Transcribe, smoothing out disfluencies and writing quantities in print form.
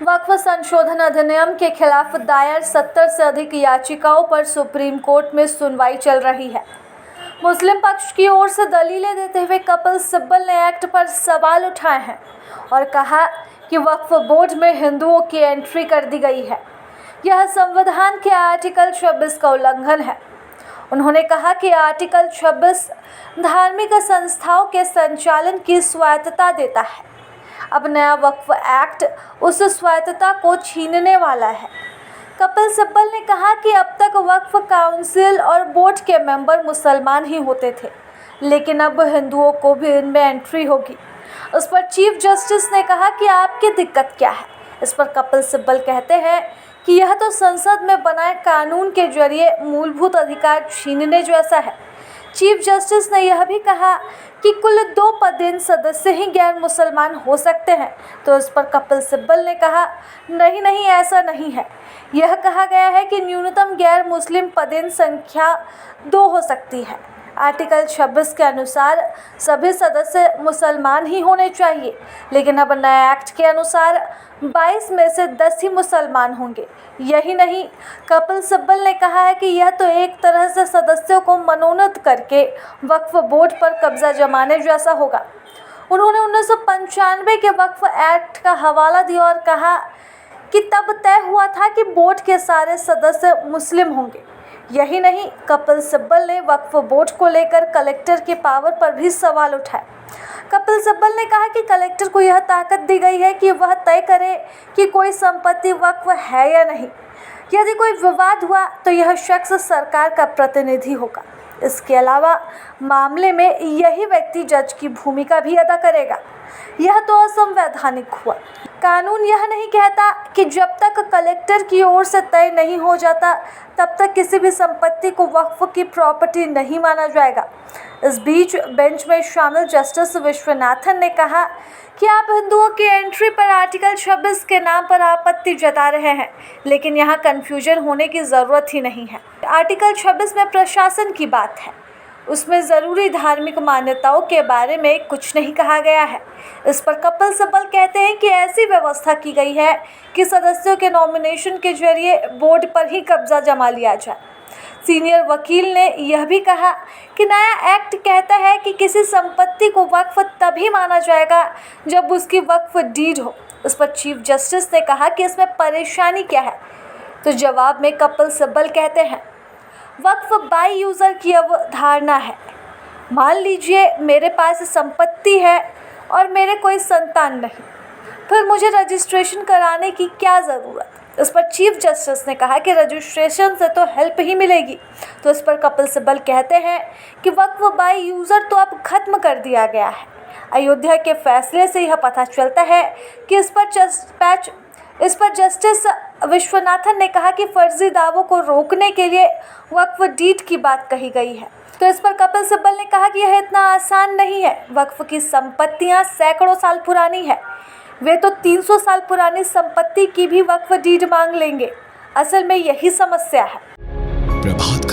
वक्फ संशोधन अधिनियम के खिलाफ दायर 70 से अधिक याचिकाओं पर सुप्रीम कोर्ट में सुनवाई चल रही है। मुस्लिम पक्ष की ओर से दलीलें देते हुए कपिल सिब्बल ने एक्ट पर सवाल उठाए हैं और कहा कि वक्फ बोर्ड में हिंदुओं की एंट्री कर दी गई है। यह संविधान के आर्टिकल 26 का उल्लंघन है। उन्होंने कहा कि आर्टिकल 26 धार्मिक संस्थाओं के संचालन की स्वायत्तता देता है। अब नया वक्फ एक्ट उस स्वायत्तता को छीनने वाला है। कपिल सिब्बल ने कहा कि अब तक वक्फ काउंसिल और बोर्ड के मेंबर मुसलमान ही होते थे, लेकिन अब हिंदुओं को भी इनमें एंट्री होगी। उस पर चीफ जस्टिस ने कहा कि आपकी दिक्कत क्या है। इस पर कपिल सिब्बल कहते हैं कि यह तो संसद में बनाए कानून के जरिए मूलभूत अधिकार छीनने जैसा है। चीफ जस्टिस ने यह भी कहा कि कुल 2 पदेन सदस्य ही गैर मुसलमान हो सकते हैं। तो इस पर कपिल सिब्बल ने कहा, नहीं ऐसा नहीं है। यह कहा गया है कि न्यूनतम गैर मुस्लिम पदेन संख्या 2 हो सकती है। आर्टिकल 26 के अनुसार सभी सदस्य मुसलमान ही होने चाहिए, लेकिन अब नए एक्ट के अनुसार 22 में से 10 ही मुसलमान होंगे। यही नहीं, कपिल सिब्बल ने कहा है कि यह तो एक तरह से सदस्यों को मनोनीत करके वक्फ बोर्ड पर कब्जा जमाने जैसा होगा। उन्होंने 1995 के वक्फ एक्ट का हवाला दिया और कहा कि तब तय हुआ था कि बोर्ड के सारे सदस्य मुस्लिम होंगे। यही नहीं, कपिल सिब्बल ने वक्फ बोर्ड को लेकर कलेक्टर के पावर पर भी सवाल उठाए। कपिल सिब्बल ने कहा कि कलेक्टर को यह ताकत दी गई है कि वह तय करे कि कोई संपत्ति वक्फ है या नहीं। यदि कोई विवाद हुआ तो यह शख्स सरकार का प्रतिनिधि होगा। इसके अलावा मामले में यही व्यक्ति जज की भूमिका भी अदा करेगा। यह तो असंवैधानिक हुआ। कानून यह नहीं कहता कि जब तक कलेक्टर की ओर से तय नहीं हो जाता तब तक किसी भी संपत्ति को वक्फ की प्रॉपर्टी नहीं माना जाएगा। इस बीच बेंच में शामिल जस्टिस विश्वनाथन ने कहा कि आप हिंदुओं की एंट्री पर आर्टिकल 26 के नाम पर आपत्ति जता रहे हैं, लेकिन यहाँ कन्फ्यूजन होने की ज़रूरत ही नहीं है। आर्टिकल 26 में प्रशासन की बात है, उसमें ज़रूरी धार्मिक मान्यताओं के बारे में कुछ नहीं कहा गया है। इस पर कपिल सिब्बल कहते हैं कि ऐसी व्यवस्था की गई है कि सदस्यों के नॉमिनेशन के जरिए बोर्ड पर ही कब्जा जमा लिया जाए। सीनियर वकील ने यह भी कहा कि नया एक्ट कहता है कि किसी संपत्ति को वक्फ तभी माना जाएगा जब उसकी वक्फ डीड हो। इस पर चीफ जस्टिस ने कहा कि इसमें परेशानी क्या है। तो जवाब में कपिल सिब्बल कहते हैं, वक्फ बाय यूज़र की अवधारणा है। मान लीजिए मेरे पास संपत्ति है और मेरे कोई संतान नहीं, फिर मुझे रजिस्ट्रेशन कराने की क्या ज़रूरत। इस पर चीफ जस्टिस ने कहा कि रजिस्ट्रेशन से तो हेल्प ही मिलेगी। तो इस पर कपिल सिब्बल कहते हैं कि वक्फ बाय यूज़र तो अब खत्म कर दिया गया है। अयोध्या के फैसले से यह पता चलता है कि इस पर जस्टिस विश्वनाथन ने कहा कि फर्जी दावों को रोकने के लिए वक्फ डीड की बात कही गई है। तो इस पर कपिल सिब्बल ने कहा कि यह इतना आसान नहीं है। वक्फ की संपत्तियां सैकड़ों साल पुरानी है। वे तो 300 साल पुरानी संपत्ति की भी वक्फ डीड मांग लेंगे। असल में यही समस्या है। प्रभात